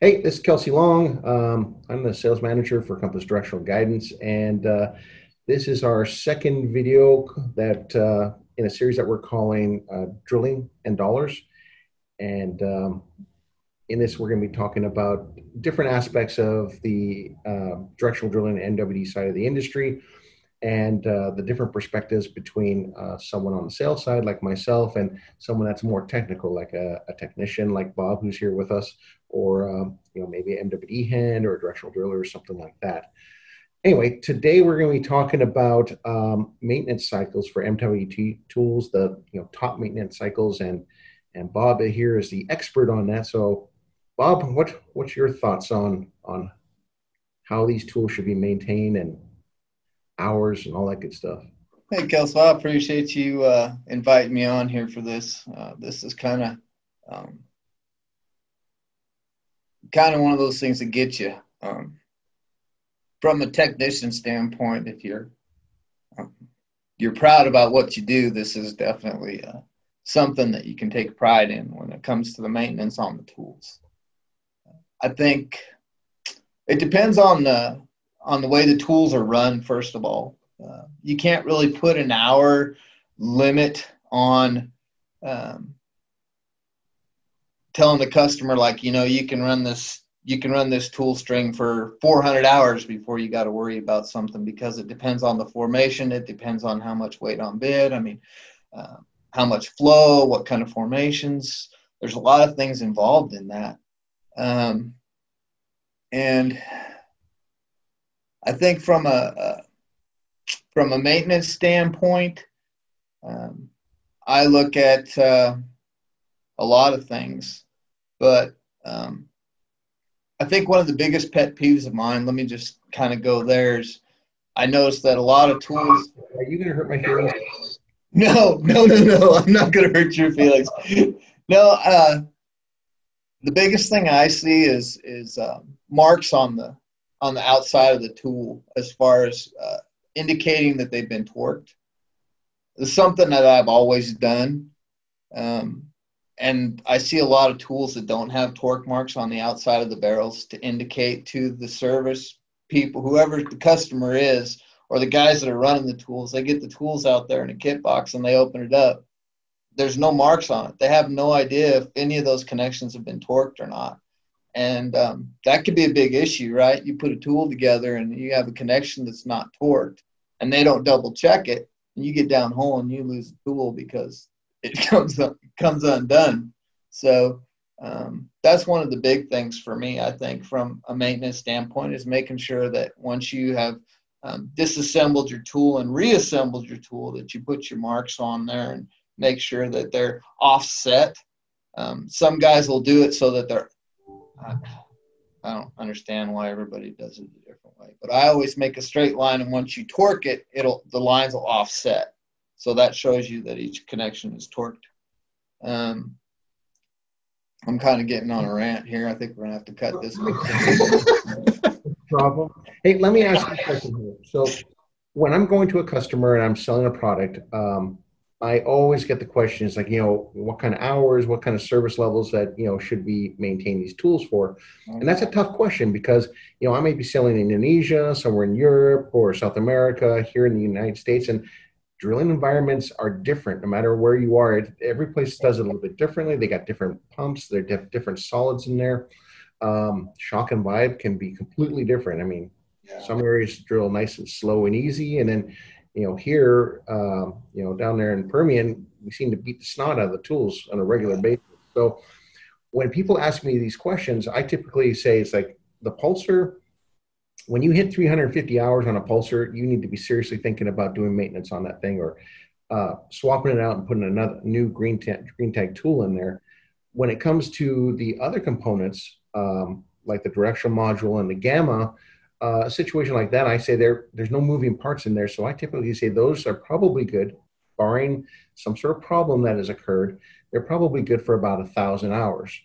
Hey, this is Kelsey Long. I'm the sales manager for Compass Directional Guidance, and this is our second video that in a series that we're calling Drilling and Dollars. And in this, we're going to be talking about different aspects of the directional drilling and MWD side of the industry, and the different perspectives between someone on the sales side like myself and someone that's more technical like a technician like Bob, who's here with us, or maybe an MWD hand or a directional driller or something like that. Anyway, today we're going to be talking about maintenance cycles for MWD tools, the top maintenance cycles, and Bob here is the expert on that. So Bob, what's your thoughts on how these tools should be maintained and hours and all that good stuff? Hey, Kelsey, I appreciate you inviting me on here for this. This is kind of one of those things that get you from a technician standpoint. If you're proud about what you do, this is definitely something that you can take pride in when it comes to the maintenance on the tools. I think it depends on the way the tools are run. First of all, you can't really put an hour limit on telling the customer, like, you can run this tool string for 400 hours before you got to worry about something, because it depends on the formation. It depends on how much weight on bid. How much flow, what kind of formations. There's a lot of things involved in that. And I think from a maintenance standpoint, I look at a lot of things, but I think one of the biggest pet peeves of mine, let me just kind of go there, is I noticed that a lot of tools. Are you going to hurt my feelings? No. I'm not going to hurt your feelings. No, the biggest thing I see is marks on the outside of the tool, as far as indicating that they've been torqued. It's something that I've always done. And I see a lot of tools that don't have torque marks on the outside of the barrels to indicate to the service people, whoever the customer is, or the guys that are running the tools. They get the tools out there in a kit box and they open it up. There's no marks on it. They have no idea if any of those connections have been torqued or not. And that could be a big issue, right? You put a tool together and you have a connection that's not torqued, and they don't double check it, and you get down hole and you lose the tool because it comes undone. So that's one of the big things for me, I think, from a maintenance standpoint, is making sure that once you have disassembled your tool and reassembled your tool, that you put your marks on there and make sure that they're offset. Some guys will do it so that they're, I don't understand why everybody does it a different way, but I always make a straight line, and once you torque it, the lines will offset. So that shows you that each connection is torqued. I'm kind of getting on a rant here. I think we're gonna have to cut this. Problem. Hey, let me ask you a question here. So when I'm going to a customer and I'm selling a product, I always get the questions like, what kind of hours, what kind of service levels that, should we maintain these tools for? And that's a tough question because, I may be selling in Indonesia, somewhere in Europe or South America, here in the United States, and drilling environments are different no matter where you are. Every place does it a little bit differently. They got different pumps, they have different solids in there. Shock and vibe can be completely different. Some areas drill nice and slow and easy, and then here, down there in Permian, we seem to beat the snot out of the tools on a regular basis. So when people ask me these questions, I typically say it's like the pulser. When you hit 350 hours on a pulser, you need to be seriously thinking about doing maintenance on that thing, or swapping it out and putting another new green tag tool in there. When it comes to the other components, like the directional module and the gamma, a situation like that, I say there's no moving parts in there. So I typically say those are probably good, barring some sort of problem that has occurred. They're probably good for about 1,000 hours.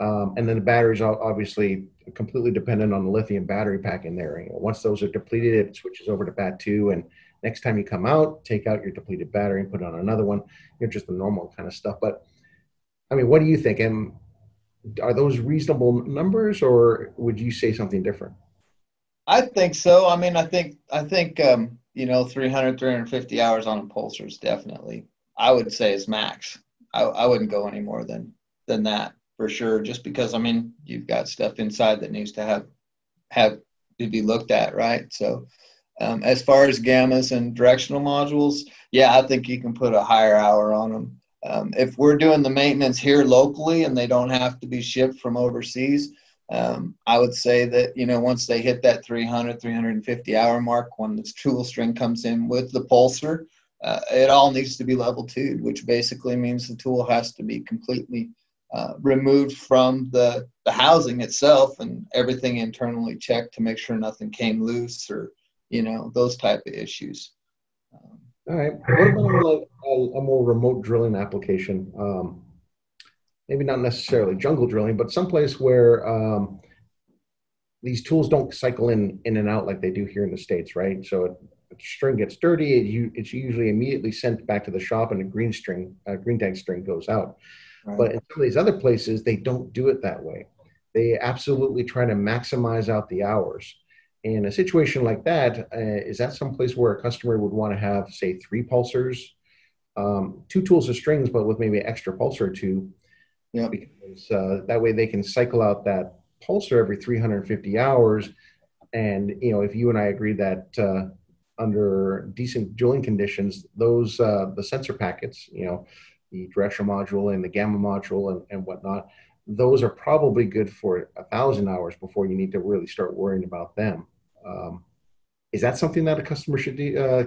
And then the batteries are obviously completely dependent on the lithium battery pack in there. Once those are depleted, it switches over to BAT2. And next time you come out, take out your depleted battery and put on another one. Just the normal kind of stuff. But what do you think? Are those reasonable numbers, or would you say something different? I think so. I mean, I think 300, 350 hours on a pulser is definitely, I would say, is max. I wouldn't go any more than that for sure. Just because, I mean, you've got stuff inside that needs to have to be looked at, right? So, as far as gammas and directional modules, yeah, I think you can put a higher hour on them. If we're doing the maintenance here locally and they don't have to be shipped from overseas, I would say that, once they hit that 300, 350 hour mark, when the tool string comes in with the pulser, it all needs to be level 2, which basically means the tool has to be completely removed from the housing itself and everything internally checked to make sure nothing came loose or, those type of issues. All right. What about like a more remote drilling application? Maybe not necessarily jungle drilling, but someplace where these tools don't cycle in and out like they do here in the States, right? So if the string gets dirty, it's usually immediately sent back to the shop and a green tank string goes out. Right. But in some of these other places, they don't do it that way. They absolutely try to maximize out the hours. In a situation like that, is that someplace where a customer would want to have, say, 3 pulsers, 2 tools of strings, but with maybe an extra pulser or two, Yep. because that way they can cycle out that pulser every 350 hours. And if you and I agree that under decent drilling conditions, those the sensor packets, the directional module and the gamma module and whatnot, those are probably good for 1,000 hours before you need to really start worrying about them. Um, is that something that a customer should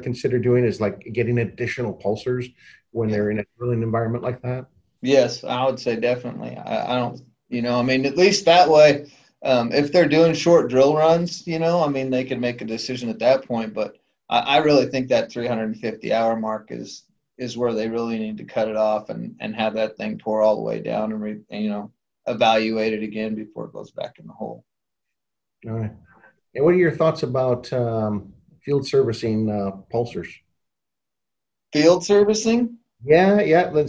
consider doing? Is like getting additional pulsers when Yeah. they're in a drilling environment like that? Yes, I would say definitely. I don't, I mean, at least that way, if they're doing short drill runs, I mean, they can make a decision at that point. But I really think that 350-hour mark is where they really need to cut it off and have that thing tore all the way down and evaluate it again before it goes back in the hole. All right. And what are your thoughts about field servicing pulsers? Field servicing? Yeah, yeah.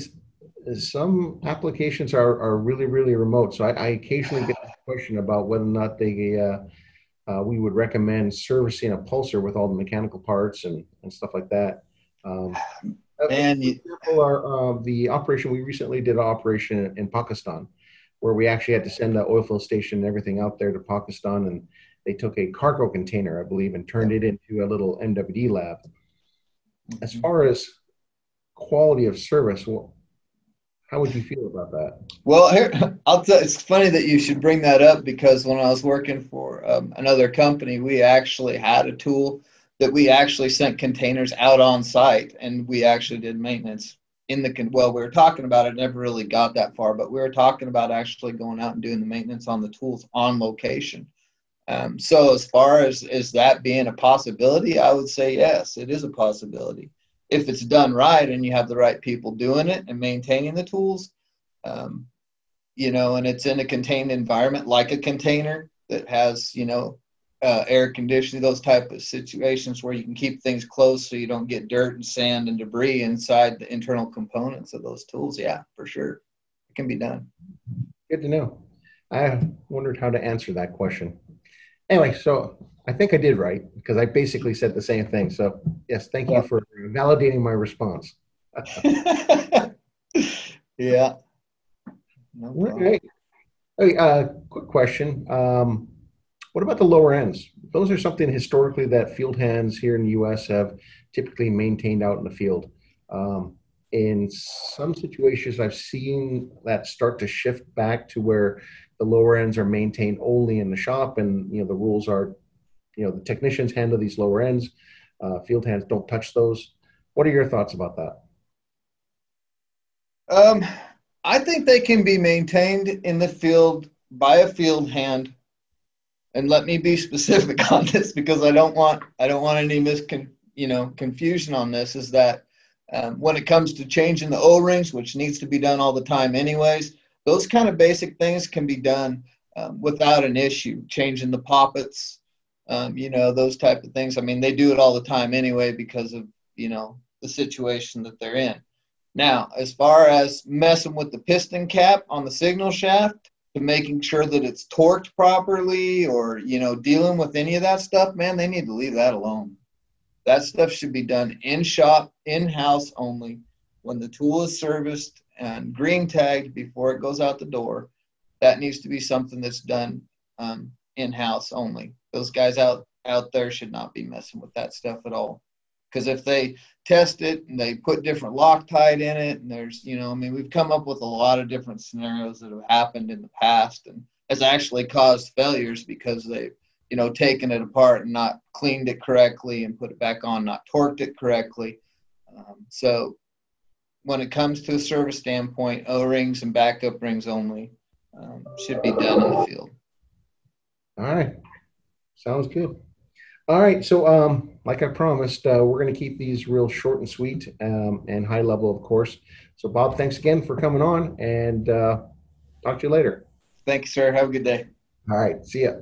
Some applications are really, really remote. So I occasionally get the question about whether or not we would recommend servicing a pulsar with all the mechanical parts and stuff like that. Um, Man, for example, the operation we recently did an operation in Pakistan, where we actually had to send the oil field station and everything out there to Pakistan, and they took a cargo container, I believe, and turned yep. it into a little MWD lab. As Mhm. far as quality of service, well, how would you feel about that? Well, here I'll tell. It's funny that you should bring that up because when I was working for another company, we actually had a tool that we actually sent containers out on site, and we actually did maintenance in the. Well, we were talking about it, never really got that far, but we were talking about actually going out and doing the maintenance on the tools on location. So as far as is that being a possibility, I would say yes, it is a possibility if it's done right and you have the right people doing it and maintaining the tools. Um, and it's in a contained environment like a container that has, air conditioning, those type of situations where you can keep things closed so you don't get dirt and sand and debris inside the internal components of those tools. Yeah, for sure. It can be done. Good to know. I wondered how to answer that question. Anyway, so I think I did right because I basically said the same thing. So yes, thank you Yeah. for validating my response. Yeah, no All problem. right. Hey, quick question. What about the lower ends? Those are something historically that field hands here in the U.S. have typically maintained out in the field. In some situations, I've seen that start to shift back to where the lower ends are maintained only in the shop, and the rules are, the technicians handle these lower ends. Field hands don't touch those. What are your thoughts about that? Um, I think they can be maintained in the field by a field hand. And let me be specific on this because I don't want any confusion on this. Is that when it comes to changing the O-rings, which needs to be done all the time anyways, those kind of basic things can be done without an issue. Changing the poppets, those type of things. I mean, they do it all the time anyway because of the situation that they're in. Now, as far as messing with the piston cap on the signal shaft, to making sure that it's torqued properly, or dealing with any of that stuff, man, they need to leave that alone. That stuff should be done in shop, in house only. When the tool is serviced and green tagged before it goes out the door, that needs to be something that's done in house only. Those guys out there should not be messing with that stuff at all. Because if they test it and they put different Loctite in it, and there's, we've come up with a lot of different scenarios that have happened in the past, and has actually caused failures because they've, taken it apart and not cleaned it correctly and put it back on, not torqued it correctly. So when it comes to a service standpoint, O-rings and backup rings only should be done in the field. All right. Sounds good. All right. So, like I promised, we're going to keep these real short and sweet and high level, of course. So, Bob, thanks again for coming on, and talk to you later. Thank you, sir. Have a good day. All right. See ya.